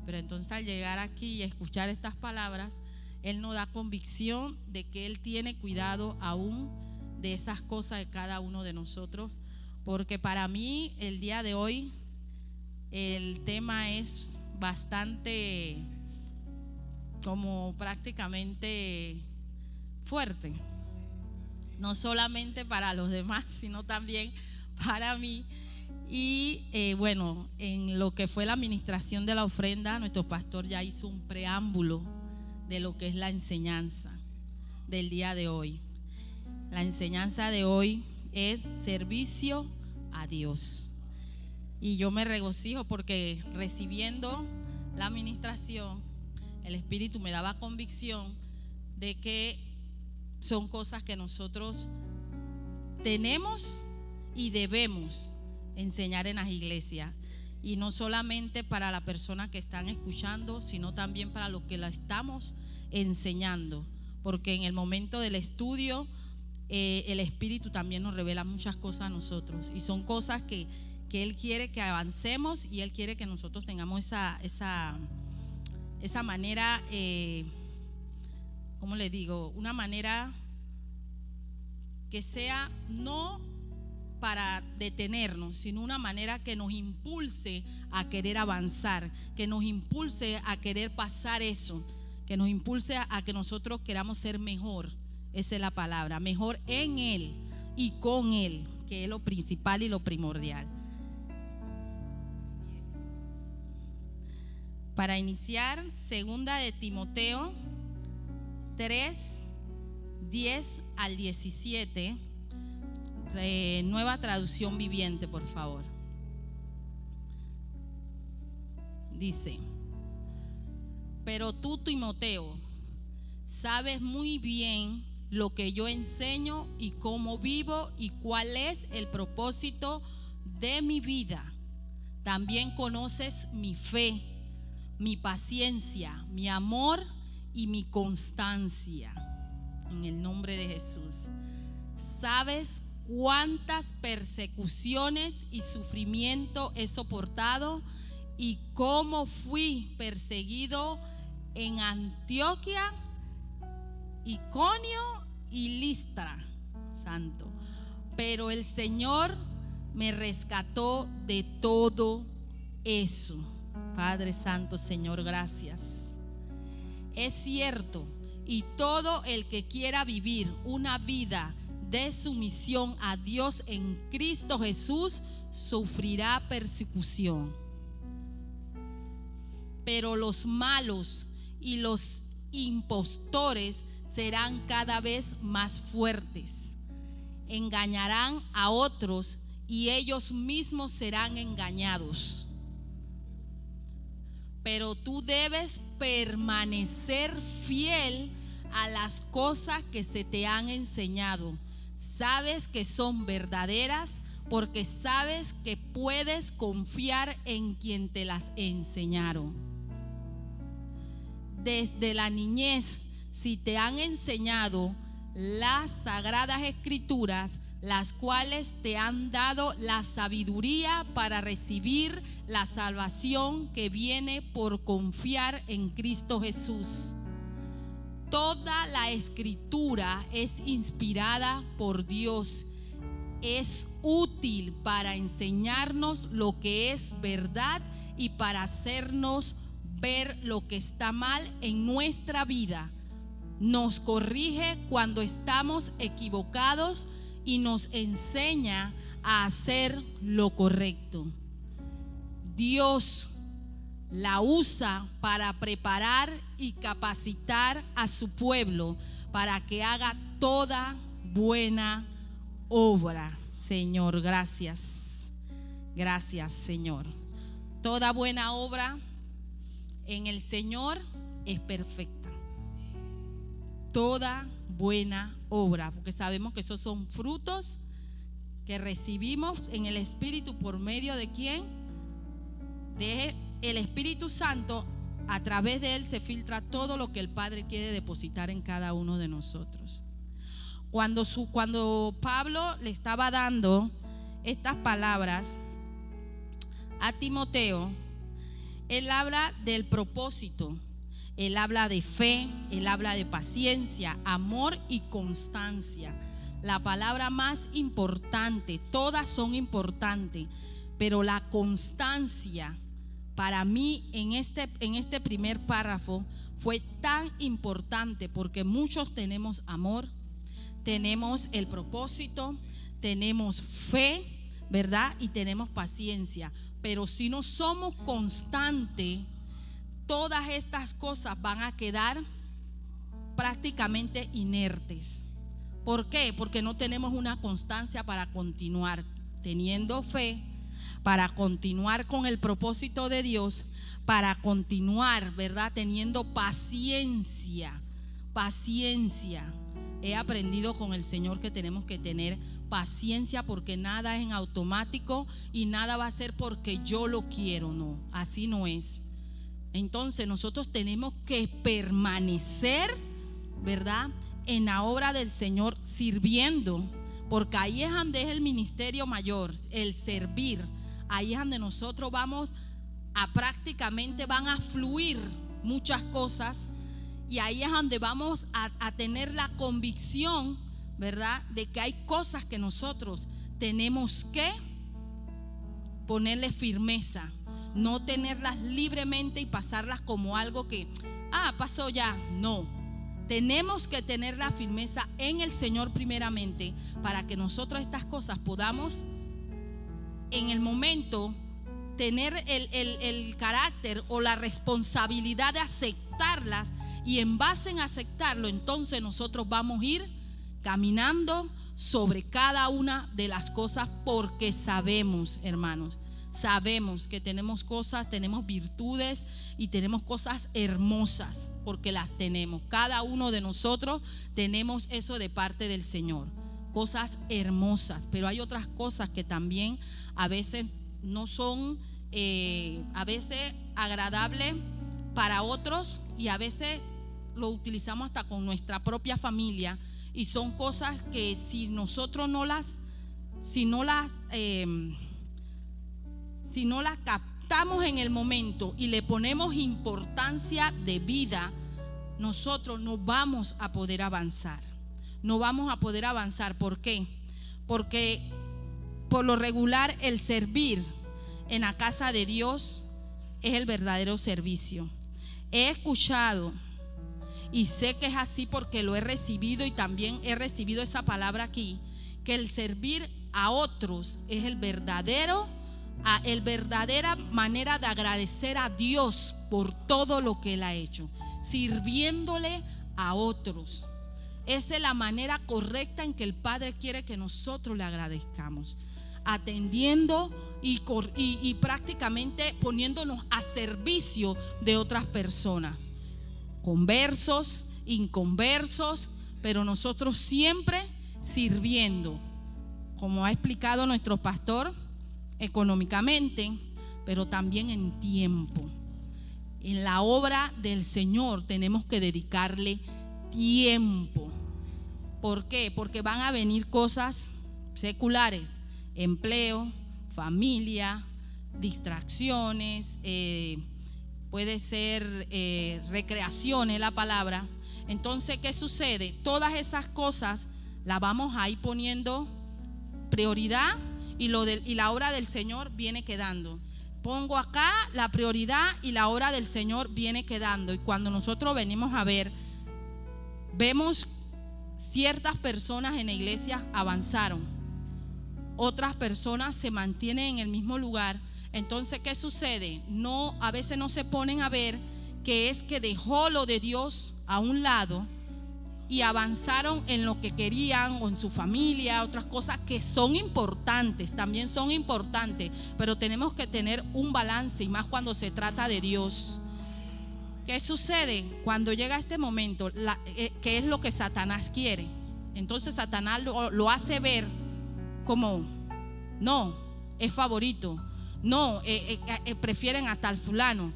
Pero entonces al llegar aquí y escuchar estas palabras, Él nos da convicción de que Él tiene cuidado aún de esas cosas de cada uno de nosotros. Porque para mí el día de hoy el tema es bastante, como prácticamente fuerte. No solamente para los demás, sino también para mí. Y bueno, en lo que fue la administración de la ofrenda, nuestro pastor ya hizo un preámbulo de lo que es la enseñanza del día de hoy. La enseñanza de hoy es servicio a Dios. Y yo me regocijo porque recibiendo la administración, el Espíritu me daba convicción de que son cosas que nosotros tenemos y debemos enseñar en las iglesias, y no solamente para las personas que están escuchando, sino también para los que la estamos enseñando, porque en el momento del estudio el Espíritu también nos revela muchas cosas a nosotros, y son cosas que Él quiere que avancemos, y Él quiere que nosotros tengamos esa manera, ¿cómo le digo? Una manera que sea no para detenernos, sino una manera que nos impulse a querer avanzar, que nos impulse a querer pasar eso, que nos impulse a que nosotros queramos ser mejor. Esa es la palabra, mejor en Él y con Él, que es lo principal y lo primordial. Para iniciar, segunda de Timoteo 3, 10 al 17, nueva traducción viviente, por favor. Dice: pero tú, Timoteo, sabes muy bien lo que yo enseño y cómo vivo y cuál es el propósito de mi vida. También conoces mi fe, mi paciencia, mi amor y mi constancia. En el nombre de Jesús. Sabes cuántas persecuciones y sufrimiento he soportado y cómo fui perseguido en Antioquía, Iconio y Listra. Santo. Pero el Señor me rescató de todo eso. Padre Santo, Señor, gracias. Es cierto, y todo el que quiera vivir una vida de sumisión a Dios en Cristo Jesús sufrirá persecución. Pero los malos y los impostores serán cada vez más fuertes. Engañarán a otros y ellos mismos serán engañados. Pero tú debes permanecer fiel a las cosas que se te han enseñado. Sabes que son verdaderas porque sabes que puedes confiar en quien te las enseñaron. Desde la niñez, si te han enseñado las sagradas escrituras, las cuales te han dado la sabiduría para recibir la salvación que viene por confiar en Cristo Jesús. Toda la escritura es inspirada por Dios. Es útil para enseñarnos lo que es verdad y para hacernos ver lo que está mal en nuestra vida. Nos corrige cuando estamos equivocados y nos enseña a hacer lo correcto. Dios la usa para preparar y capacitar a su pueblo para que haga toda buena obra. Señor, gracias. Gracias, Señor. Toda buena obra en el Señor es perfecta. Toda buena obra, porque sabemos que esos son frutos que recibimos en el Espíritu. ¿Por medio de quién? De el Espíritu Santo. A través de Él se filtra todo lo que el Padre quiere depositar en cada uno de nosotros. Cuando Pablo le estaba dando estas palabras a Timoteo, Él habla del propósito, Él habla de fe, Él habla de paciencia, amor y constancia. La palabra más importante, todas son importantes, pero la constancia para mí en este primer párrafo fue tan importante, porque muchos tenemos amor, tenemos el propósito, tenemos fe, ¿verdad? Y tenemos paciencia. Pero si no somos constantes, todas estas cosas van a quedar prácticamente inertes. ¿Por qué? Porque no tenemos una constancia para continuar teniendo fe, para continuar con el propósito de Dios, para continuar, ¿verdad? Teniendo paciencia. Paciencia. He aprendido con el Señor que tenemos que tener paciencia, porque nada es en automático y nada va a ser porque yo lo quiero. No, así no es. Entonces nosotros tenemos que permanecer, ¿verdad?, en la obra del Señor, sirviendo, porque ahí es donde es el ministerio mayor, el servir. Ahí es donde nosotros vamos a prácticamente van a fluir muchas cosas, y ahí es donde vamos a tener la convicción, ¿verdad?, de que hay cosas que nosotros tenemos que ponerle firmeza, no tenerlas libremente y pasarlas como algo que, pasó ya. No, tenemos que tener la firmeza en el Señor primeramente, para que nosotros estas cosas podamos en el momento tener el carácter o la responsabilidad de aceptarlas, y en base en aceptarlo, entonces nosotros vamos a ir caminando sobre cada una de las cosas, porque sabemos, hermanos, sabemos que tenemos cosas, tenemos virtudes y tenemos cosas hermosas, porque las tenemos. Cada uno de nosotros tenemos eso de parte del Señor, cosas hermosas, pero hay otras cosas que también a veces no son a veces agradables para otros, y a veces lo utilizamos hasta con nuestra propia familia, y son cosas que si nosotros no las captamos en el momento y le ponemos importancia de vida, nosotros no vamos a poder avanzar. No vamos a poder avanzar. ¿Por qué? Porque por lo regular el servir en la casa de Dios es el verdadero servicio. He escuchado y sé que es así porque lo he recibido, y también he recibido esa palabra aquí, que el servir a otros es la verdadera manera de agradecer a Dios por todo lo que Él ha hecho, sirviéndole a otros. Esa es la manera correcta en que el Padre quiere que nosotros le agradezcamos, atendiendo y prácticamente poniéndonos a servicio de otras personas, conversos, inconversos, pero nosotros siempre sirviendo, como ha explicado nuestro pastor, económicamente, pero también en tiempo. En la obra del Señor tenemos que dedicarle tiempo. ¿Por qué? Porque van a venir cosas seculares, empleo, familia, distracciones, puede ser recreación es la palabra. Entonces, ¿qué sucede? Todas esas cosas las vamos a ir poniendo prioridad, y la obra del Señor viene quedando. Pongo acá la prioridad y la obra del Señor viene quedando. Y cuando nosotros venimos a ver, vemos ciertas personas en la iglesia avanzaron, otras personas se mantienen en el mismo lugar. Entonces, ¿qué sucede? A veces no se ponen a ver que es que dejó lo de Dios a un lado y avanzaron en lo que querían, o en su familia, otras cosas que son importantes, también son importantes, pero tenemos que tener un balance, y más cuando se trata de Dios. ¿Qué sucede? Cuando llega este momento, ¿qué es lo que Satanás quiere? Entonces Satanás lo hace ver como, no, es favorito, no, prefieren a tal fulano,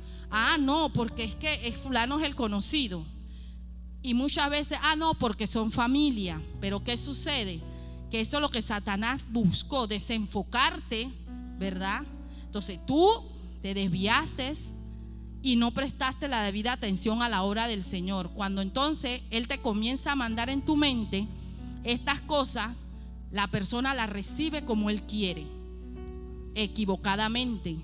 no, porque es que fulano es el conocido. Y muchas veces, no, porque son familia. Pero ¿qué sucede? Que eso es lo que Satanás buscó, desenfocarte, ¿verdad? Entonces tú te desviaste y no prestaste la debida atención a la obra del Señor. Cuando entonces Él te comienza a mandar en tu mente estas cosas, la persona las recibe como Él quiere, equivocadamente.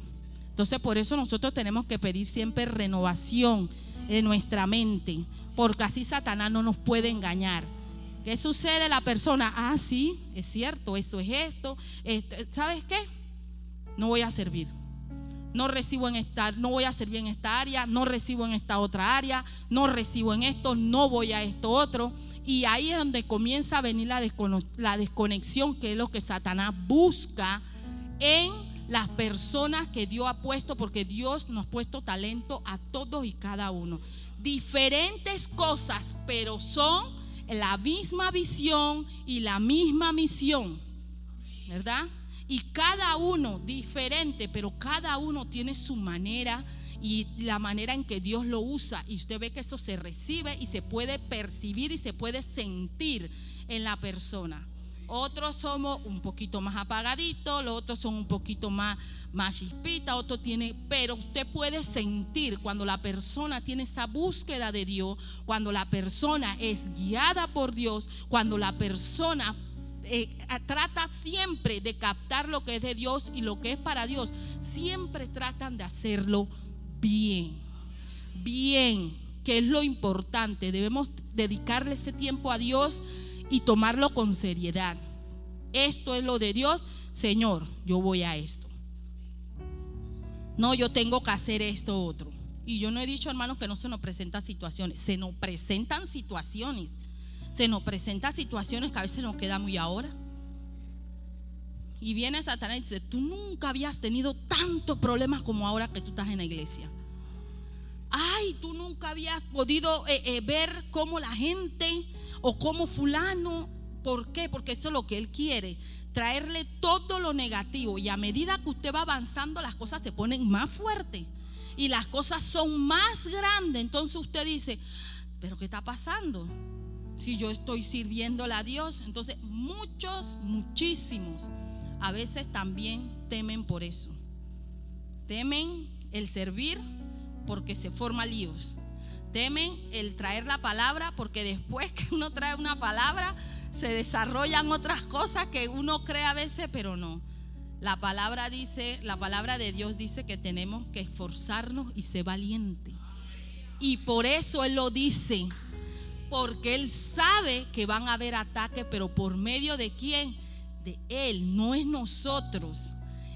Entonces por eso nosotros tenemos que pedir siempre renovación de nuestra mente, porque así Satanás no nos puede engañar. ¿Qué sucede? La persona, sí, es cierto, eso es esto, ¿sabes qué? No voy a servir. No recibo no voy a servir en esta área, no recibo en esta otra área, no recibo en esto, no voy a esto otro. Y ahí es donde comienza a venir la desconexión, que es lo que Satanás busca en las personas que Dios ha puesto, porque Dios nos ha puesto talento a todos y cada uno. Diferentes cosas, pero son la misma visión y la misma misión, ¿verdad? Y cada uno diferente, pero cada uno tiene su manera y la manera en que Dios lo usa. Y usted ve que eso se recibe y se puede percibir y se puede sentir en la persona. Otros somos un poquito más apagaditos, los otros son un poquito más chispita, otros tienen, pero usted puede sentir cuando la persona tiene esa búsqueda de Dios, cuando la persona es guiada por Dios, cuando la persona trata siempre de captar lo que es de Dios y lo que es para Dios. Siempre tratan de hacerlo bien, que es lo importante. Debemos dedicarle ese tiempo a Dios y tomarlo con seriedad. Esto es lo de Dios, Señor, yo voy a esto. No, yo tengo que hacer esto otro. Y yo no he dicho, hermanos, que no se nos presentan situaciones. Se nos presentan situaciones. Se nos presentan situaciones que a veces nos queda muy ahora. Y viene Satanás y dice: tú nunca habías tenido tantos problemas como ahora que tú estás en la iglesia. Ay, tú nunca habías podido ver cómo la gente o cómo fulano. ¿Por qué? Porque eso es lo que él quiere, traerle todo lo negativo. Y a medida que usted va avanzando, las cosas se ponen más fuertes y las cosas son más grandes. Entonces usted dice: ¿pero qué está pasando? Si yo estoy sirviéndole a Dios. Entonces muchísimos a veces también temen por eso. Temen el servir porque se forman líos. Temen el traer la palabra porque después que uno trae una palabra se desarrollan otras cosas que uno cree a veces, pero no. La palabra de Dios dice que tenemos que esforzarnos y ser valientes. Y por eso Él lo dice, porque Él sabe que van a haber ataques, pero ¿por medio de quién? De Él, no es nosotros.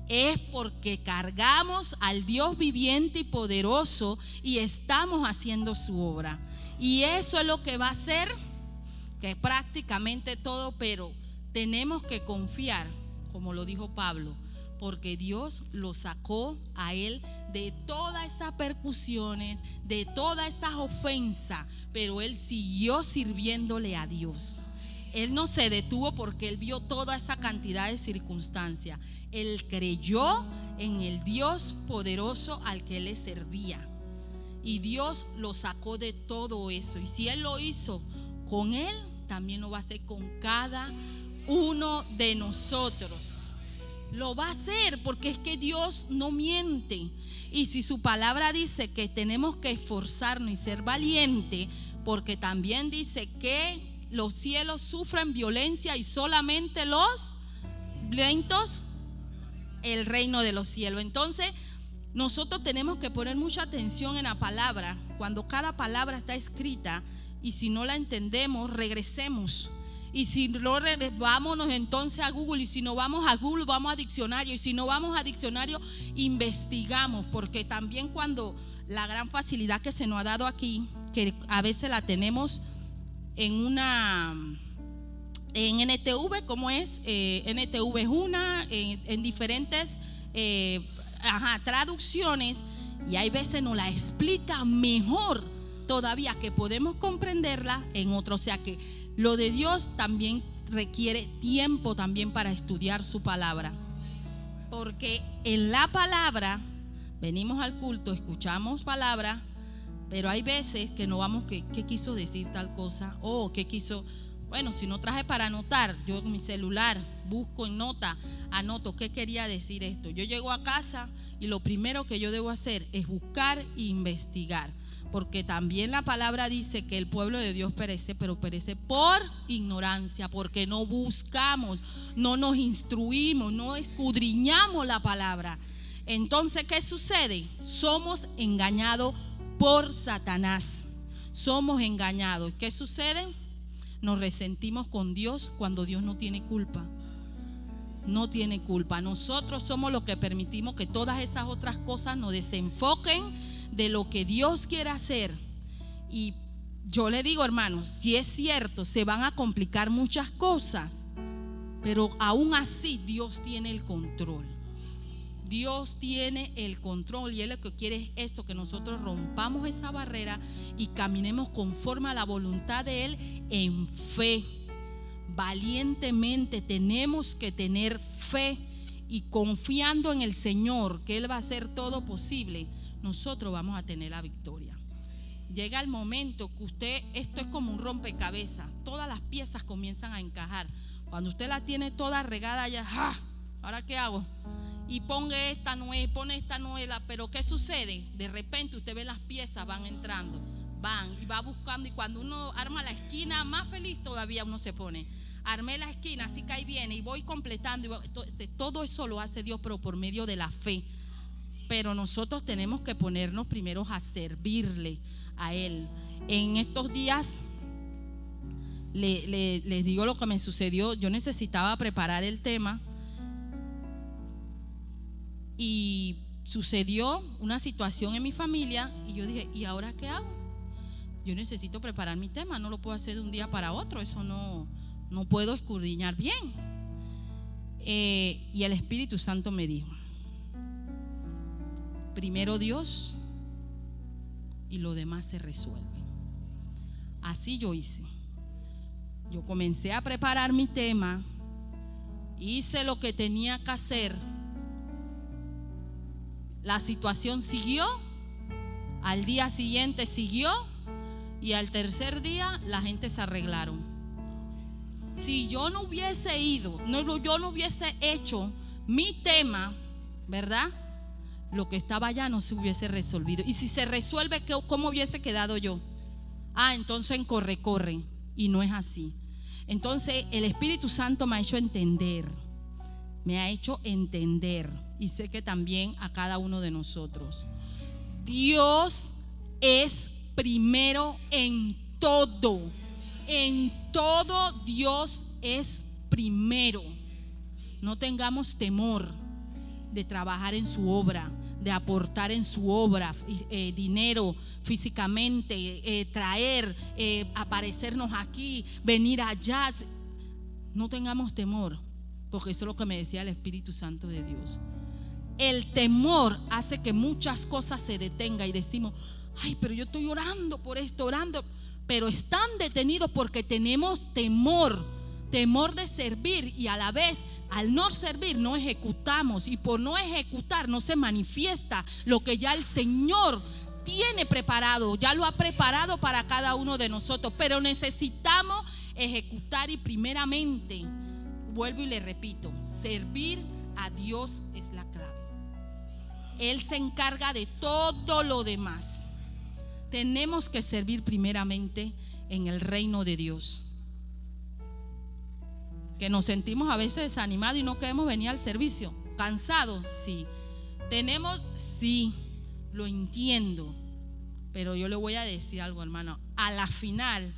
Es porque cargamos al Dios viviente y poderoso y estamos haciendo su obra. Y eso es lo que va a hacer que prácticamente todo, pero tenemos que confiar, como lo dijo Pablo, porque Dios lo sacó a él de todas esas percusiones, de todas esas ofensas, pero él siguió sirviéndole a Dios. Él no se detuvo porque él vio toda esa cantidad de circunstancias. Él creyó en el Dios poderoso al que él le servía. Y Dios lo sacó de todo eso. Y si él lo hizo con él, también lo va a hacer con cada uno de nosotros. Lo va a hacer porque es que Dios no miente. Y si su palabra dice que tenemos que esforzarnos y ser valientes, porque también dice que los cielos sufren violencia y solamente los violentos el reino de los cielos. Entonces nosotros tenemos que poner mucha atención en la palabra. Cuando cada palabra está escrita, y si no la entendemos, regresemos. Y si no, vámonos entonces a Google. Y si no vamos a Google, vamos a diccionario. Y si no vamos a diccionario, investigamos. Porque también cuando la gran facilidad que se nos ha dado aquí, que a veces la tenemos en NTV, ¿cómo es? NTV es una, en diferentes traducciones. Y hay veces nos la explica mejor todavía, que podemos comprenderla en otro. O sea que lo de Dios también requiere tiempo también para estudiar su palabra, porque en la palabra venimos al culto, escuchamos palabra, pero hay veces que no vamos, ¿qué quiso decir tal cosa? ¿Qué quiso? Bueno, si no traje para anotar, yo en mi celular busco en nota, anoto qué quería decir esto. Yo llego a casa Y lo primero que yo debo hacer es buscar e investigar. Porque también la palabra dice que el pueblo de Dios perece, pero perece por ignorancia, porque no buscamos, no nos instruimos, no escudriñamos la palabra. Entonces, ¿qué sucede? Somos engañados por Satanás. Somos engañados. ¿Qué sucede? Nos resentimos con Dios cuando Dios no tiene culpa. No tiene culpa. Nosotros somos los que permitimos que todas esas otras cosas nos desenfoquen de lo que Dios quiere hacer. Y yo le digo, hermanos, si es cierto, se van a complicar muchas cosas, pero aún así Dios tiene el control. Dios tiene el control, y Él lo que quiere es eso, que nosotros rompamos esa barrera y caminemos conforme a la voluntad de Él en fe. Valientemente tenemos que tener fe, y confiando en el Señor que Él va a hacer todo posible, nosotros vamos a tener la victoria. Llega el momento que esto es como un rompecabezas, todas las piezas comienzan a encajar. Cuando usted la tiene toda regada ya, ¡ah! ¿Ahora qué hago? Y pone esta nueva, pero ¿qué sucede? De repente usted ve las piezas van entrando, van y va buscando, y cuando uno arma la esquina, más feliz todavía uno se pone. Armé la esquina, así que ahí viene y voy completando. Todo eso lo hace Dios, pero por medio de la fe. Pero nosotros tenemos que ponernos primero a servirle a Él. En estos días les digo lo que me sucedió. Yo necesitaba preparar el tema y sucedió una situación en mi familia, y yo dije, ¿y ahora qué hago? Yo necesito preparar mi tema, no lo puedo hacer de un día para otro, eso no puedo escudriñar bien. Y el Espíritu Santo me dijo: primero Dios y lo demás se resuelve. Así yo hice. Yo comencé a preparar mi tema, hice lo que tenía que hacer. La situación siguió, al día siguiente siguió, y al tercer día la gente se arreglaron. Si yo no hubiese ido, yo no hubiese hecho mi tema, ¿verdad?, lo que estaba allá no se hubiese resolvido. Y si se resuelve, ¿cómo hubiese quedado yo? Entonces en corre. Y no es así. Entonces el Espíritu Santo me ha hecho entender. Y sé que también a cada uno de nosotros. Dios es primero en todo. En todo Dios es primero. No tengamos temor de trabajar en su obra, de aportar en su obra, dinero, físicamente, traer, aparecernos aquí, venir allá. No tengamos temor, porque eso es lo que me decía el Espíritu Santo de Dios. El temor hace que muchas cosas se detengan y decimos: ay, pero yo estoy orando por esto, pero están detenidos porque tenemos temor de servir, y a la vez, al no servir, no ejecutamos, y por no ejecutar no se manifiesta lo que ya el Señor tiene preparado, ya lo ha preparado para cada uno de nosotros. Pero necesitamos ejecutar, y primeramente, vuelvo y le repito, servir a Dios es la clave. Él se encarga de todo lo demás. Tenemos que servir primeramente en el reino de Dios. Que nos sentimos a veces desanimados y no queremos venir al servicio, cansados, sí. Sí, lo entiendo. Pero yo le voy a decir algo, hermano. A la final,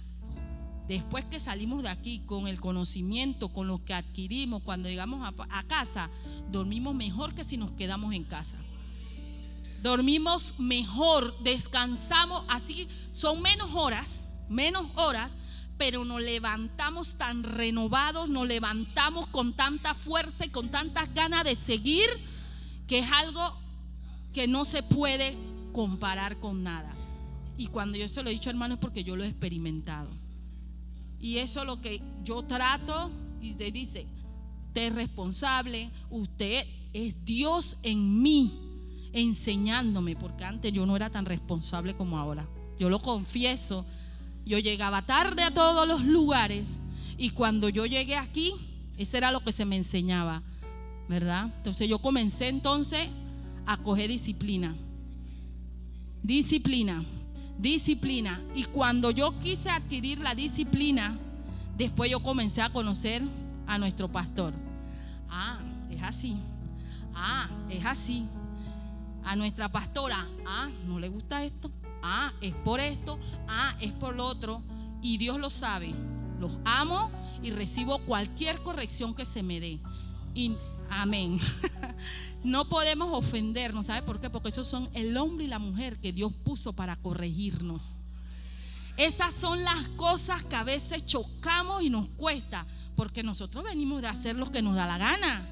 después que salimos de aquí con el conocimiento, con lo que adquirimos, cuando llegamos a casa, dormimos mejor que si nos quedamos en casa. Dormimos mejor, descansamos, así son menos horas, pero nos levantamos tan renovados, nos levantamos con tanta fuerza y con tantas ganas de seguir, que es algo que no se puede comparar con nada. Y cuando yo se lo he dicho, hermano, es porque yo lo he experimentado. Y eso es lo que yo trato. Y usted dice: usted es responsable, usted es Dios en mí, enseñándome, porque antes yo no era tan responsable como ahora. Yo lo confieso. Yo llegaba tarde a todos los lugares, y cuando yo llegué aquí, eso era lo que se me enseñaba, ¿verdad? Entonces yo comencé a coger disciplina. Disciplina. Y cuando yo quise adquirir la disciplina, después yo comencé a conocer a nuestro pastor. Es así. Es así. A nuestra pastora, no le gusta esto. Es por esto. Es por lo otro. Y Dios lo sabe. Los amo y recibo cualquier corrección que se me dé. Y amén. No podemos ofendernos, ¿sabe por qué? Porque esos son el hombre y la mujer que Dios puso para corregirnos. Esas son las cosas que a veces chocamos y nos cuesta, porque nosotros venimos de hacer lo que nos da la gana.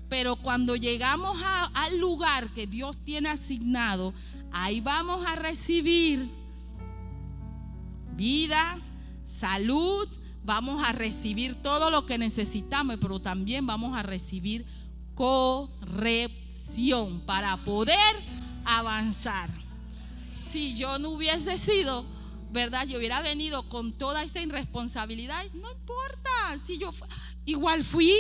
Pero cuando llegamos al lugar que Dios tiene asignado, ahí vamos a recibir vida, salud, vamos a recibir todo lo que necesitamos, pero también vamos a recibir corrección para poder avanzar. Si yo no hubiese sido, ¿verdad? Yo hubiera venido con toda esa irresponsabilidad, no importa, si yo igual fui,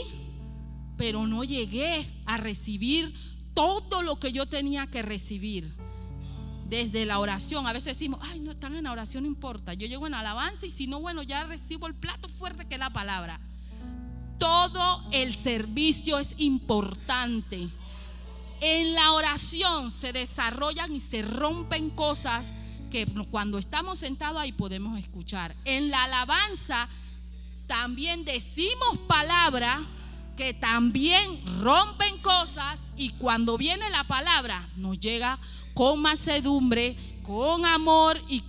pero no llegué a recibir todo lo que yo tenía que recibir. Desde la oración, a veces decimos, no están en la oración, no importa, yo llego en alabanza y si no, bueno, ya recibo el plato fuerte que es la palabra. Todo el servicio es importante. En la oración se desarrollan y se rompen cosas que cuando estamos sentados ahí podemos escuchar. En la alabanza también decimos palabras que también rompen cosas, y cuando viene la palabra nos llega con mansedumbre, con amor y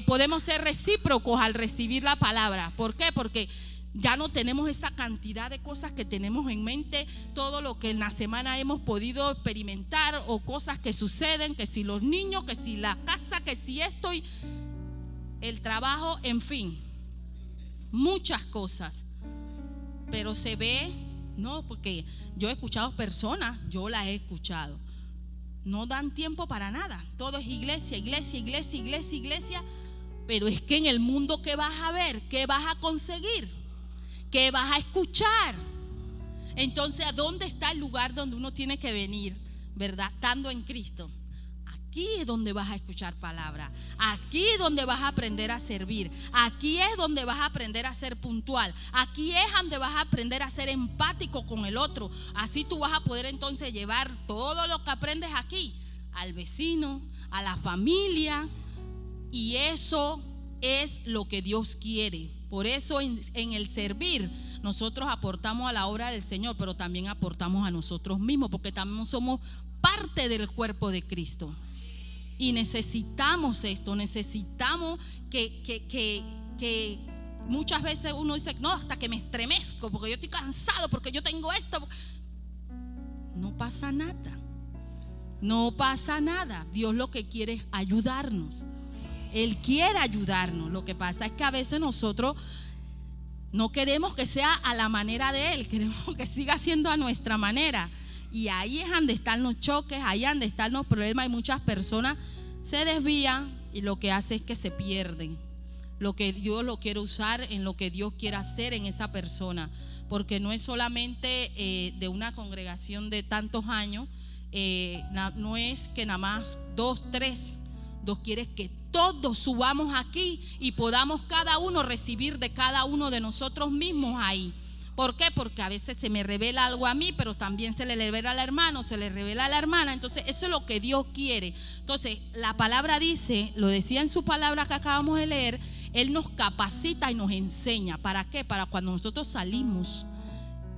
podemos ser recíprocos al recibir la palabra. ¿Por qué? Porque ya no tenemos esa cantidad de cosas que tenemos en mente, todo lo que en la semana hemos podido experimentar o cosas que suceden, que si los niños, que si la casa, que si esto y el trabajo, en fin, muchas cosas. Pero se ve, no, porque yo he escuchado personas, yo las he escuchado, no dan tiempo para nada, todo es iglesia, pero es que en el mundo, ¿qué vas a ver? ¿Qué vas a conseguir? ¿Qué vas a escuchar? Entonces, ¿a dónde está el lugar donde uno tiene que venir, verdad? Estando en Cristo. Aquí es donde vas a escuchar palabra. Aquí es donde vas a aprender a servir. Aquí es donde vas a aprender a ser puntual. Aquí es donde vas a aprender a ser empático con el otro. Así tú vas a poder entonces llevar todo lo que aprendes aquí al vecino, a la familia. Y eso es lo que Dios quiere. Por eso en el servir nosotros aportamos a la obra del Señor, pero también aportamos a nosotros mismos, porque también somos parte del cuerpo de Cristo. Y necesitamos esto, necesitamos que muchas veces uno dice, no, hasta que me estremezco, porque yo estoy cansado, porque yo tengo esto. No pasa nada, no pasa nada. Dios lo que quiere es ayudarnos. Él quiere ayudarnos. Lo que pasa es que a veces nosotros no queremos que sea a la manera de Él, queremos que siga siendo a nuestra manera. Y ahí es donde están los choques, ahí es donde están los problemas. Y muchas personas se desvían y lo que hace es que se pierden lo que Dios lo quiere usar, en lo que Dios quiere hacer en esa persona. Porque no es solamente de una congregación de tantos años, no es que nada más 2, 3. Dios quiere que todos subamos aquí y podamos cada uno recibir de cada uno de nosotros mismos ahí. ¿Por qué? Porque a veces se me revela algo a mí, pero también se le revela al hermano, se le revela a la hermana. Entonces eso es lo que Dios quiere. Entonces la palabra dice, lo decía en su palabra que acabamos de leer, Él nos capacita y nos enseña. ¿Para qué? Para cuando nosotros salimos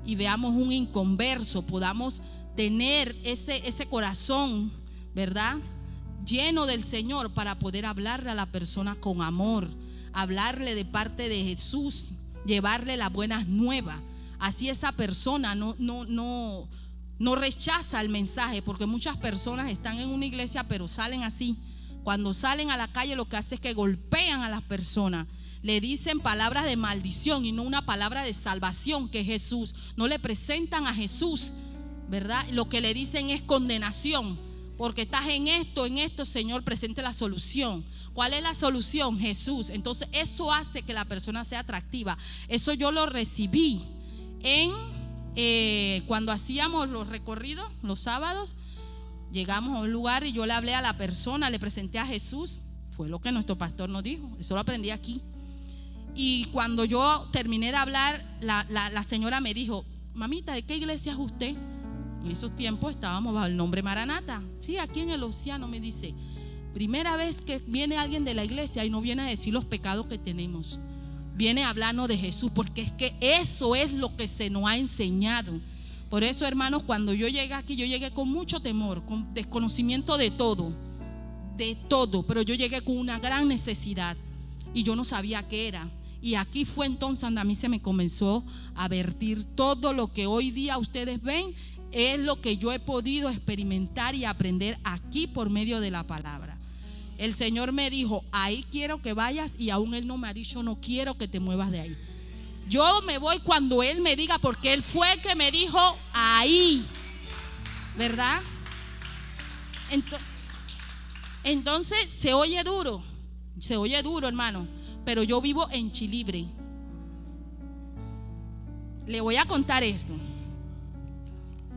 y veamos un inconverso, podamos tener ese corazón, ¿verdad?, lleno del Señor, para poder hablarle a la persona con amor, hablarle de parte de Jesús, llevarle las buenas nuevas. Así esa persona no rechaza el mensaje, porque muchas personas están en una iglesia pero salen así. Cuando salen a la calle lo que hacen es que golpean a las personas, le dicen palabras de maldición y no una palabra de salvación, que es Jesús. No le presentan a Jesús, ¿verdad? Lo que le dicen es condenación, porque estás en esto, Señor, presente la solución. ¿Cuál es la solución? Jesús. Entonces eso hace que la persona sea atractiva. Eso yo lo recibí en cuando hacíamos los recorridos los sábados, llegamos a un lugar y yo le hablé a la persona, le presenté a Jesús. Fue lo que nuestro pastor nos dijo, eso lo aprendí aquí. Y cuando yo terminé de hablar, la señora me dijo: mamita, ¿de qué iglesia es usted? Y en esos tiempos estábamos bajo el nombre Maranata. Sí, aquí en el Océano. Me dice: primera vez que viene alguien de la iglesia y no viene a decir los pecados que tenemos, viene a hablarnos de Jesús, porque es que eso es lo que se nos ha enseñado. Por eso, hermanos, cuando yo llegué aquí, yo llegué con mucho temor, con desconocimiento de todo, pero yo llegué con una gran necesidad y yo no sabía qué era. Y aquí fue entonces donde a mí se me comenzó a vertir todo lo que hoy día ustedes ven. Es lo que yo he podido experimentar y aprender aquí por medio de la palabra. El Señor me dijo: ahí quiero que vayas, y aún Él no me ha dicho: no quiero que te muevas de ahí. Yo me voy cuando Él me diga, porque Él fue el que me dijo ahí, ¿verdad? Entonces se oye duro, hermano, pero yo vivo en Chilibre. Le voy a contar esto.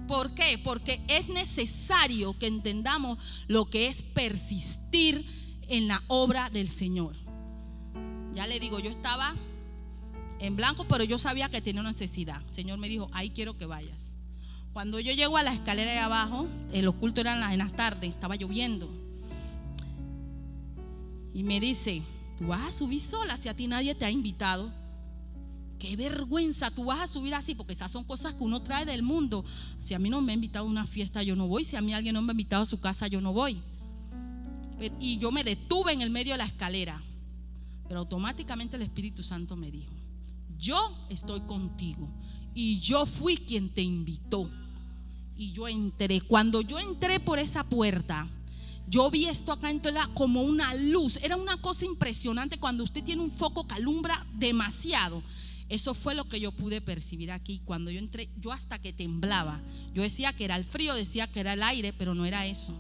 ¿Por qué? Porque es necesario que entendamos lo que es persistir en la obra del Señor. Ya le digo, yo estaba en blanco, pero yo sabía que tenía una necesidad. El Señor me dijo: ahí quiero que vayas. Cuando yo llego a la escalera de abajo, los cultos eran en las tardes, estaba lloviendo. Y me dice: tú vas a subir sola si a ti nadie te ha invitado. Qué vergüenza, tú vas a subir así, porque esas son cosas que uno trae del mundo. Si a mí no me ha invitado a una fiesta, yo no voy. Si a mí alguien no me ha invitado a su casa, yo no voy. Y yo me detuve en el medio de la escalera, pero automáticamente el Espíritu Santo me dijo: yo estoy contigo, y yo fui quien te invitó. Y yo entré. Cuando yo entré por esa puerta, yo vi esto acá, entonces era como una luz. Era una cosa impresionante cuando usted tiene un foco que alumbra demasiado. Eso fue lo que yo pude percibir aquí. Cuando yo entré, yo hasta que temblaba. Yo decía que era el frío, decía que era el aire, pero no era eso.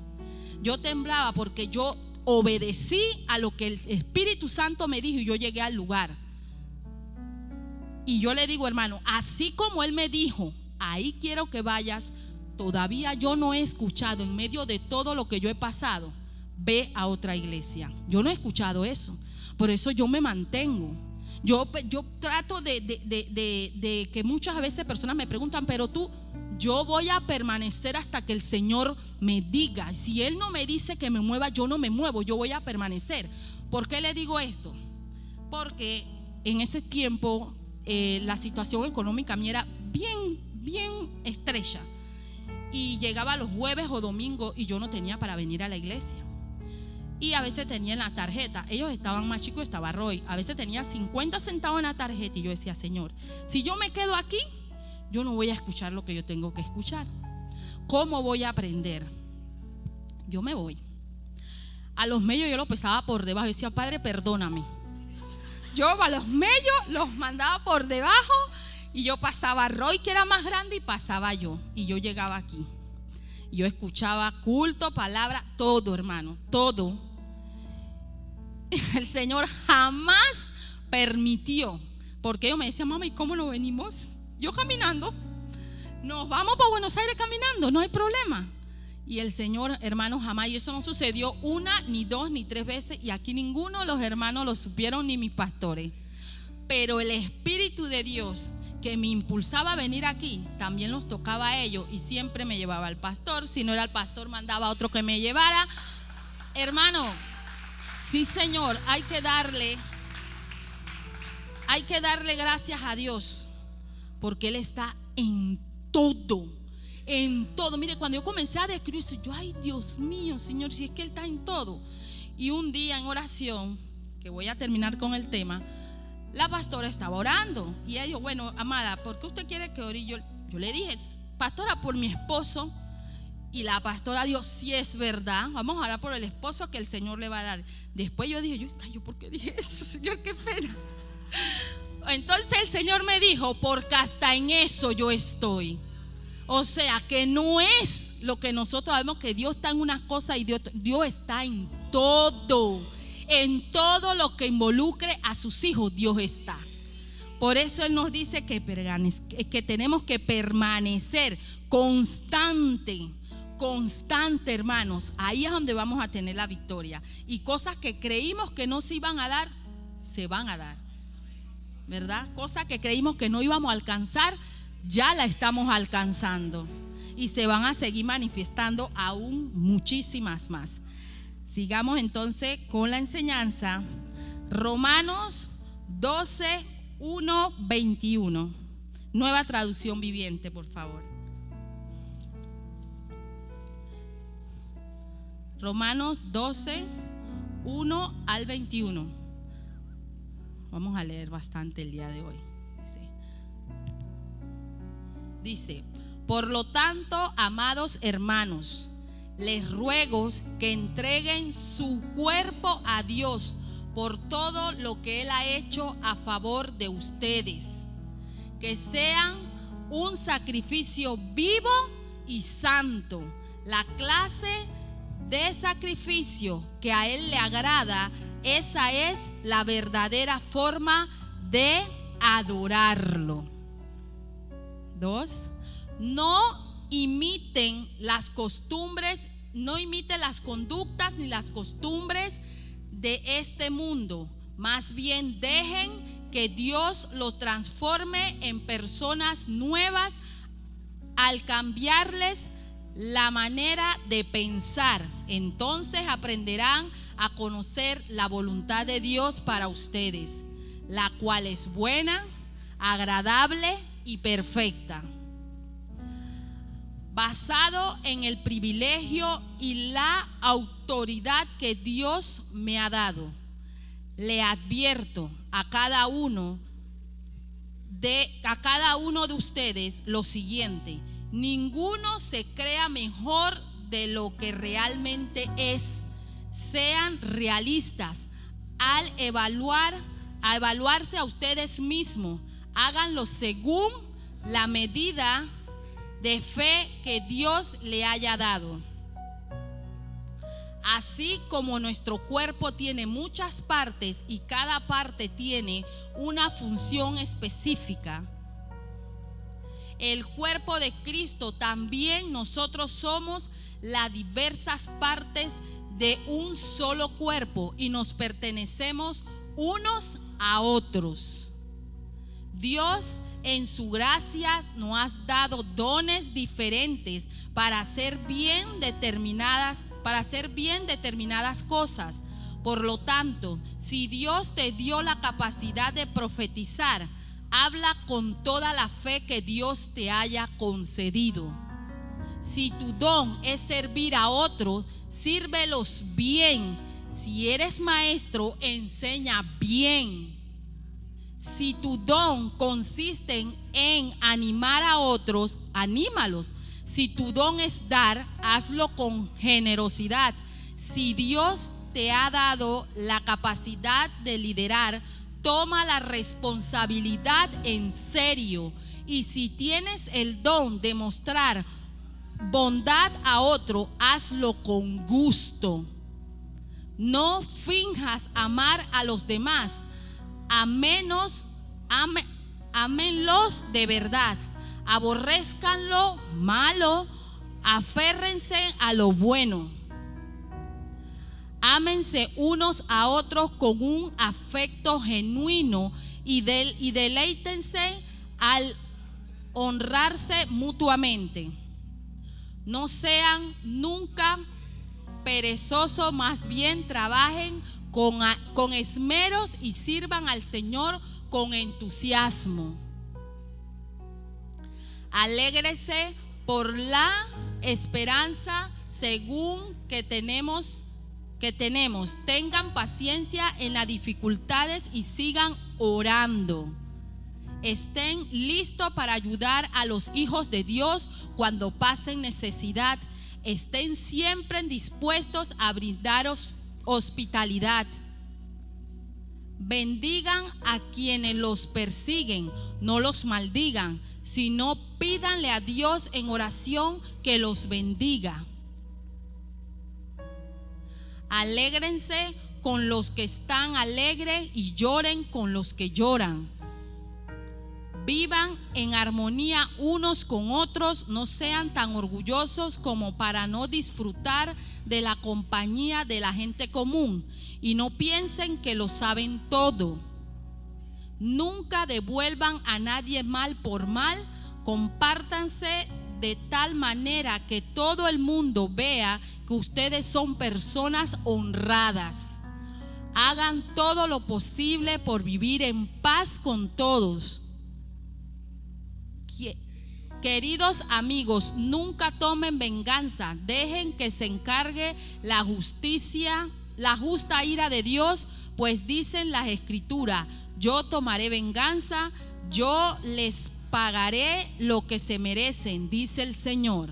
Yo temblaba porque yo obedecí a lo que el Espíritu Santo me dijo, y yo llegué al lugar. Y yo le digo, hermano, así como Él me dijo: ahí quiero que vayas, todavía yo no he escuchado, en medio de todo lo que yo he pasado, ve a otra iglesia. Yo no he escuchado eso. Por eso yo me mantengo. Yo trato de que muchas veces personas me preguntan: pero tú, yo voy a permanecer hasta que el Señor me diga. Si Él no me dice que me mueva, yo no me muevo, yo voy a permanecer. ¿Por qué le digo esto? Porque en ese tiempo la situación económica mía era bien estrecha, y llegaba los jueves o domingos y yo no tenía para venir a la iglesia. Y a veces tenía en la tarjeta, ellos estaban más chicos, estaba Roy, a veces tenía 50 centavos en la tarjeta, y yo decía: Señor, si yo me quedo aquí, yo no voy a escuchar lo que yo tengo que escuchar. ¿Cómo voy a aprender? Yo me voy. A los medios yo los pesaba por debajo. Yo decía: Padre, perdóname. Yo a los medios los mandaba por debajo, y yo pasaba a Roy, que era más grande, y pasaba yo. Y yo llegaba aquí. Y yo escuchaba culto, palabra, todo, hermano, todo. El Señor jamás permitió, porque ellos me decían: mamá, ¿y cómo nos venimos? Yo caminando. Nos vamos para Buenos Aires caminando, no hay problema. Y el Señor, hermano, jamás. Y eso no sucedió una, ni dos, ni tres veces. Y aquí ninguno de los hermanos lo supieron, ni mis pastores. Pero el Espíritu de Dios que me impulsaba a venir aquí, también los tocaba a ellos, y siempre me llevaba al pastor. Si no era el pastor, mandaba a otro que me llevara. Hermano, sí, Señor, hay que darle gracias a Dios, porque Él está en todo. Mire, cuando yo comencé a describir eso, yo: ay, Dios mío, Señor, si es que Él está en todo. Y un día en oración, que voy a terminar con el tema, la pastora estaba orando, y ella dijo: bueno, amada, ¿por qué usted quiere que ore? Y yo le dije: pastora, por mi esposo. Y la pastora dijo: sí, es verdad, vamos a orar por el esposo que el Señor le va a dar. Después yo dije: ¿yo por qué dije eso, Señor? Qué pena. Entonces el Señor me dijo: porque hasta en eso yo estoy. O sea, que no es lo que nosotros sabemos, que Dios está en una cosa, y Dios está en todo. En todo lo que involucre a sus hijos, Dios está. Por eso Él nos dice que tenemos que permanecer constante, hermanos. Ahí es donde vamos a tener la victoria. Y cosas que creímos que no se iban a dar, se van a dar, ¿verdad? Cosas que creímos que no íbamos a alcanzar, ya la estamos alcanzando. Y se van a seguir manifestando aún muchísimas más. Sigamos entonces con la enseñanza. Romanos 12, 1, 21. Nueva traducción viviente, por favor. Romanos 12, 1 al 21. Vamos a leer bastante el día de hoy. Dice: por lo tanto, amados hermanos, les ruego que entreguen su cuerpo a Dios por todo lo que Él ha hecho a favor de ustedes, que sean un sacrificio vivo y santo, la clase de sacrificio que a Él le agrada. Esa es la verdadera forma de adorarlo. 2. No imiten las costumbres, no imiten las conductas ni las costumbres de este mundo. Más bien dejen que Dios los transforme en personas nuevas al cambiarles la manera de pensar. Entonces aprenderán a conocer la voluntad de Dios para ustedes, la cual es buena, agradable y perfecta. Basado en el privilegio y la autoridad que Dios me ha dado, le advierto a cada uno de ustedes lo siguiente: ninguno se crea mejor de lo que realmente es. Sean realistas al evaluarse a ustedes mismos. Háganlo según la medida de fe que Dios le haya dado. Así como nuestro cuerpo tiene muchas partes y cada parte tiene una función específica, el cuerpo de Cristo también nosotros somos las diversas partes de un solo cuerpo y nos pertenecemos unos a otros. Dios en su gracia nos ha dado dones diferentes para hacer bien determinadas cosas. Por lo tanto, si Dios te dio la capacidad de profetizar, habla con toda la fe que Dios te haya concedido. Si tu don es servir a otros, sírvelos bien. Si eres maestro, enseña bien. Si tu don consiste en animar a otros, anímalos. Si tu don es dar, hazlo con generosidad. Si Dios te ha dado la capacidad de liderar, toma la responsabilidad en serio. Y si tienes el don de mostrar bondad a otro, hazlo con gusto. No finjas amar a los demás. Ámenlos de verdad. Aborrezcan lo malo, aférrense a lo bueno. Ámense unos a otros con un afecto genuino y deleítense al honrarse mutuamente. No sean nunca perezosos, más bien trabajen con esmeros y sirvan al Señor con entusiasmo. Alégrese por la esperanza según que tenemos. Tengan paciencia en las dificultades y sigan orando. Estén listos para ayudar a los hijos de Dios cuando pasen necesidad. Estén siempre dispuestos a brindaros hospitalidad. Bendigan a quienes los persiguen, no los maldigan, sino pídanle a Dios en oración que los bendiga. Alégrense con los que están alegres y lloren con los que lloran. Vivan en armonía unos con otros, no sean tan orgullosos como para no disfrutar de la compañía de la gente común y no piensen que lo saben todo. Nunca devuelvan a nadie mal por mal, compártanse de tal manera que todo el mundo vea que ustedes son personas honradas. Hagan todo lo posible por vivir en paz con todos. Queridos amigos, nunca tomen venganza, dejen que se encargue la justicia, la justa ira de Dios, pues dicen las Escrituras: yo tomaré venganza, yo les pagaré lo que se merecen, dice el Señor.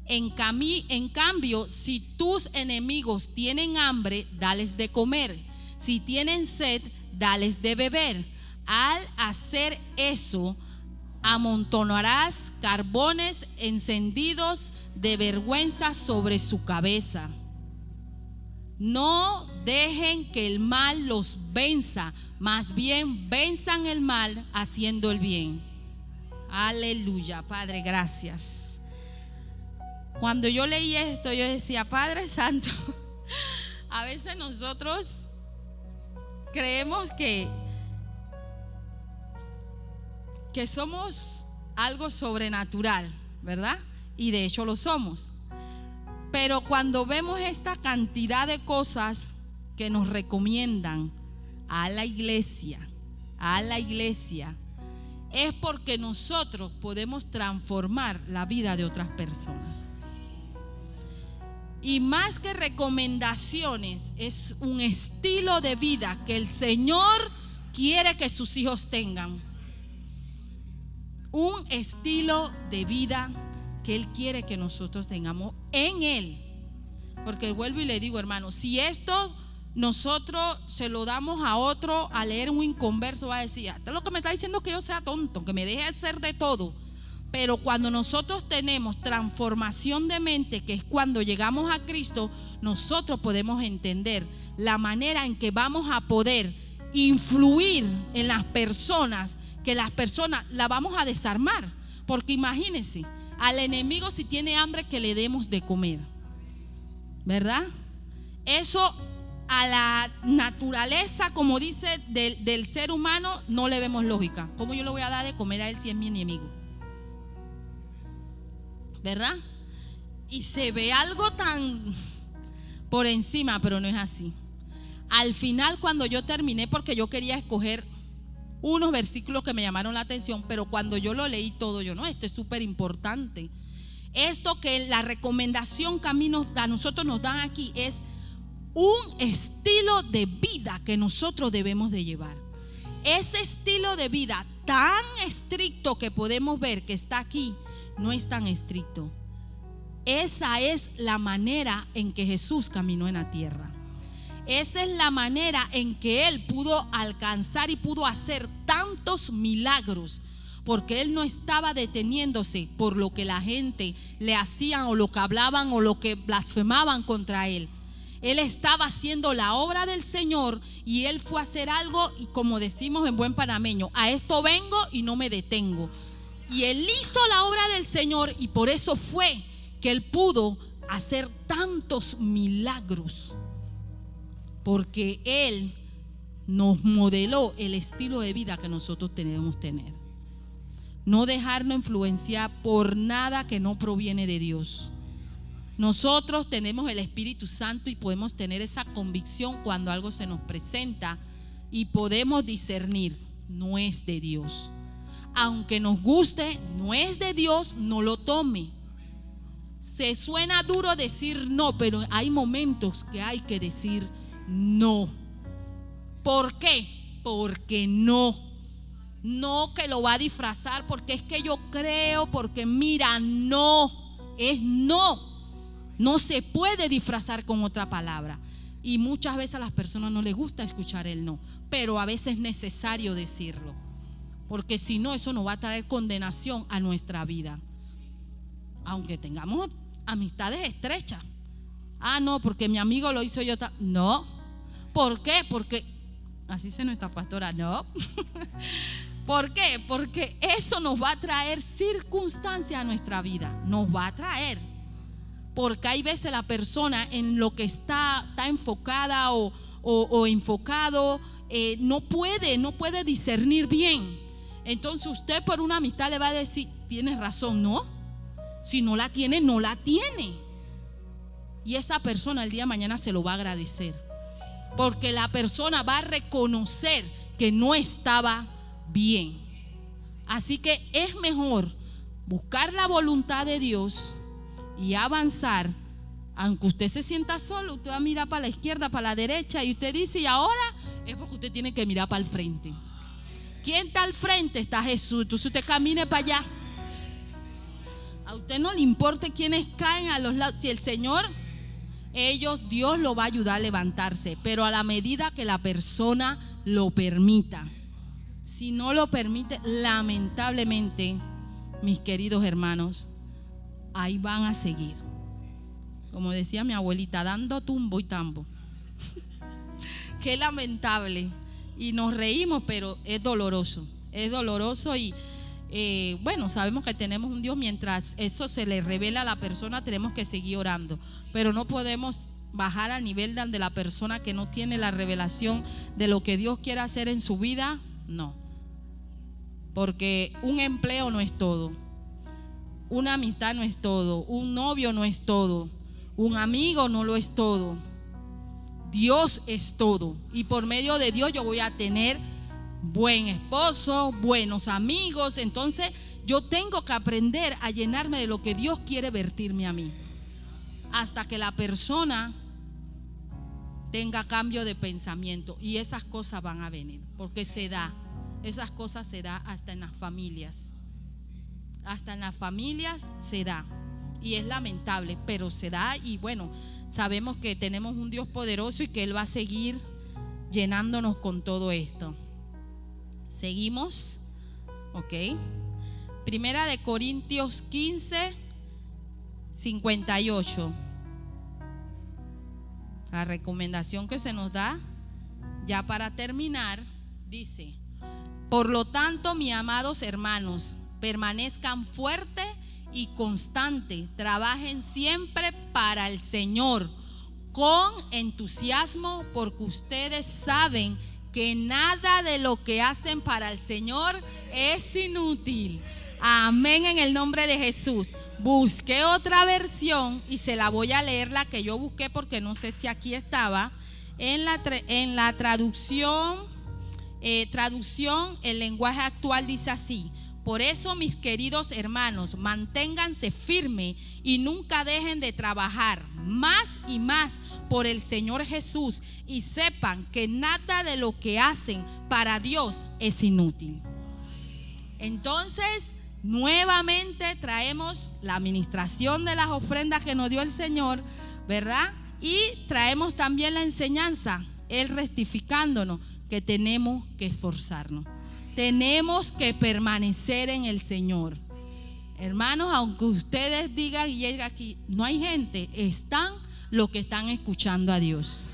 En cambio, si tus enemigos tienen hambre, dales de comer. Si tienen sed, dales de beber. Al hacer eso, amontonarás carbones encendidos de vergüenza sobre su cabeza. No dejen que el mal los venza, más bien venzan el mal haciendo el bien. Aleluya, Padre, gracias. Cuando yo leí esto, yo decía: Padre Santo, a veces nosotros creemos que somos algo sobrenatural, ¿verdad? Y de hecho lo somos. Pero cuando vemos esta cantidad de cosas que nos recomiendan a la iglesia, es porque nosotros podemos transformar la vida de otras personas. Y más que recomendaciones, es un estilo de vida que el Señor quiere que sus hijos tengan. Un estilo de vida que Él quiere que nosotros tengamos en Él. Porque vuelvo y le digo, hermano, si esto nosotros se lo damos a otro, a leer un inconverso, va a decir: esto es lo que me está diciendo, que yo sea tonto, que me deje hacer de todo. Pero cuando nosotros tenemos transformación de mente, que es cuando llegamos a Cristo, nosotros podemos entender la manera en que vamos a poder influir en las personas, que las personas la vamos a desarmar. Porque imagínense, al enemigo, si tiene hambre, que le demos de comer, ¿verdad? Eso a la naturaleza, como dice, del ser humano, no le vemos lógica. ¿Cómo yo le voy a dar de comer a él si es mi enemigo? ¿Verdad? Y se ve algo tan por encima, pero no es así. Al final, cuando yo terminé, porque yo quería escoger unos versículos que me llamaron la atención, pero cuando yo lo leí todo, yo: no, esto es súper importante. Esto que la recomendación que a nosotros nos dan aquí es un estilo de vida que nosotros debemos de llevar. Ese estilo de vida tan estricto que podemos ver que está aquí, no es tan estricto. Esa es la manera en que Jesús caminó en la tierra. Esa es la manera en que Él pudo alcanzar y pudo hacer tantos milagros, porque Él no estaba deteniéndose por lo que la gente le hacían o lo que hablaban o lo que blasfemaban contra Él. Él estaba haciendo la obra del Señor y Él fue a hacer algo, y como decimos en buen panameño: a esto vengo y no me detengo. Y Él hizo la obra del Señor, y por eso fue que Él pudo hacer tantos milagros, porque Él nos modeló el estilo de vida que nosotros debemos tener. No dejarnos influenciar por nada que no proviene de Dios. Nosotros tenemos el Espíritu Santo y podemos tener esa convicción cuando algo se nos presenta, y podemos discernir: no es de Dios. Aunque nos guste, no es de Dios, no lo tome. Se suena duro decir no, pero hay momentos que hay que decir no. ¿Por qué? Porque no que lo va a disfrazar, porque es que yo creo, porque mira, no, es no. No se puede disfrazar con otra palabra. Y muchas veces a las personas no les gusta escuchar el no, pero a veces es necesario decirlo, porque si no, eso nos va a traer condenación a nuestra vida. Aunque tengamos amistades estrechas. Ah, no, porque mi amigo lo hizo, yo no. ¿Por qué? Porque así dice nuestra pastora, no. ¿Por qué? Porque eso nos va a traer circunstancias a nuestra vida. Nos va a traer. Porque hay veces la persona en lo que está enfocada o enfocado, no puede discernir bien. Entonces usted por una amistad le va a decir, tienes razón, ¿no? Si no la tiene, no la tiene. Y esa persona el día de mañana se lo va a agradecer. Porque la persona va a reconocer que no estaba bien. Así que es mejor buscar la voluntad de Dios y avanzar. Aunque usted se sienta solo, usted va a mirar para la izquierda, para la derecha, y usted dice, y ahora es porque usted tiene que mirar para el frente. ¿Quién está al frente? Está Jesús. Entonces usted camine para allá. A usted no le importa quiénes caen a los lados. Si el Señor, Dios lo va a ayudar a levantarse, pero a la medida que la persona lo permita. Si no lo permite, lamentablemente, mis queridos hermanos, ahí van a seguir. Como decía mi abuelita, dando tumbo y tambo. Qué lamentable. Y nos reímos, pero es doloroso. Es doloroso y bueno, sabemos que tenemos un Dios. Mientras eso se le revela a la persona, tenemos que seguir orando. Pero no podemos bajar al nivel donde la persona que no tiene la revelación de lo que Dios quiere hacer en su vida, no. Porque un empleo no es todo. Una amistad no es todo. Un novio no es todo. Un amigo no lo es todo. Dios es todo. Y por medio de Dios yo voy a tener buen esposo, buenos amigos. Entonces yo tengo que aprender a llenarme de lo que Dios quiere vertirme a mí. Hasta que la persona tenga cambio de pensamiento. Y esas cosas van a venir. Porque se da. Esas cosas se da hasta en las familias. Hasta en las familias se da. Y es lamentable, pero se da. Y bueno, sabemos que tenemos un Dios poderoso y que Él va a seguir llenándonos con todo esto. Seguimos. Ok. Primera de Corintios 15, 58. La recomendación que se nos da ya para terminar dice: por lo tanto, mis amados hermanos, permanezcan fuertes y constantes, trabajen siempre para el Señor con entusiasmo, porque ustedes saben que nada de lo que hacen para el Señor es inútil. Amén, en el nombre de Jesús. Busqué otra versión y se la voy a leer, la que yo busqué, porque no sé si aquí estaba. En la traducción, el lenguaje actual dice así: por eso, mis queridos hermanos, manténganse firmes y nunca dejen de trabajar más y más por el Señor Jesús, y sepan que nada de lo que hacen para Dios es inútil. Entonces, nuevamente traemos la administración de las ofrendas que nos dio el Señor, ¿verdad? Y traemos también la enseñanza, Él rectificándonos que tenemos que esforzarnos. Tenemos que permanecer en el Señor. Hermanos, aunque ustedes digan y lleguen aquí, no hay gente, están los que están escuchando a Dios.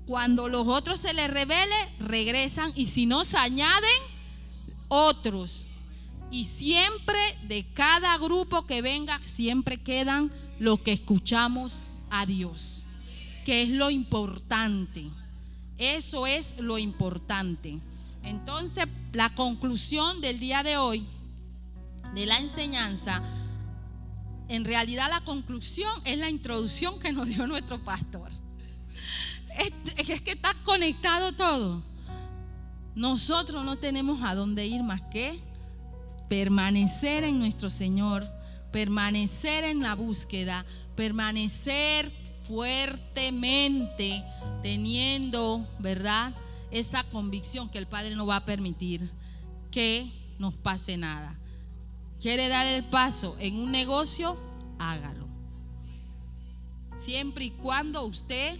Cuando los otros se les revele, regresan, y si no, se añaden otros. Y siempre de cada grupo que venga, siempre quedan los que escuchamos a Dios, que es lo importante. Eso es lo importante. Entonces, la conclusión del día de hoy, de la enseñanza, en realidad la conclusión es la introducción que nos dio nuestro pastor. Es que está conectado todo. Nosotros no tenemos a dónde ir más que permanecer en nuestro Señor, permanecer en la búsqueda, permanecer fuertemente teniendo, ¿verdad?, esa convicción que el Padre no va a permitir que nos pase nada. ¿Quiere dar el paso en un negocio? Hágalo. Siempre y cuando usted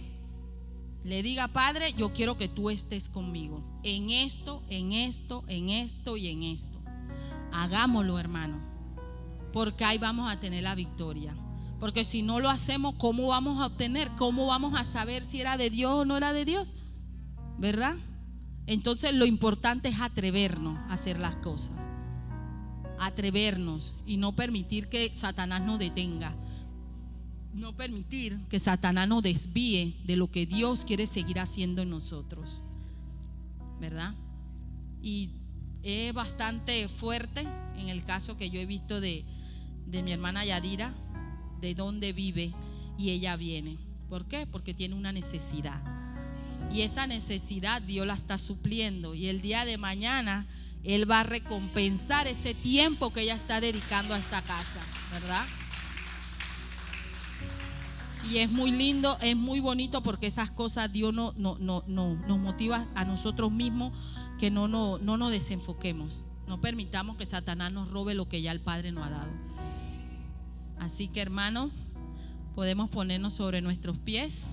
le diga: Padre, yo quiero que tú estés conmigo en esto, en esto, en esto y en esto. Hagámoslo, hermano, porque ahí vamos a tener la victoria. Porque si no lo hacemos, ¿cómo vamos a obtener? ¿Cómo vamos a saber si era de Dios o no era de Dios? ¿Verdad? Entonces lo importante es atrevernos a hacer las cosas, atrevernos y no permitir que Satanás nos detenga, no permitir que Satanás nos desvíe de lo que Dios quiere seguir haciendo en nosotros, ¿verdad? Y es bastante fuerte en el caso que yo he visto de mi hermana Yadira, de dónde vive, y ella viene. ¿Por qué? Porque tiene una necesidad, y esa necesidad Dios la está supliendo, y el día de mañana Él va a recompensar ese tiempo que ella está dedicando a esta casa, ¿verdad? Y es muy lindo, es muy bonito, porque esas cosas Dios nos motiva a nosotros mismos, que no nos desenfoquemos, no permitamos que Satanás nos robe lo que ya el Padre nos ha dado. Así que, hermanos, podemos ponernos sobre nuestros pies.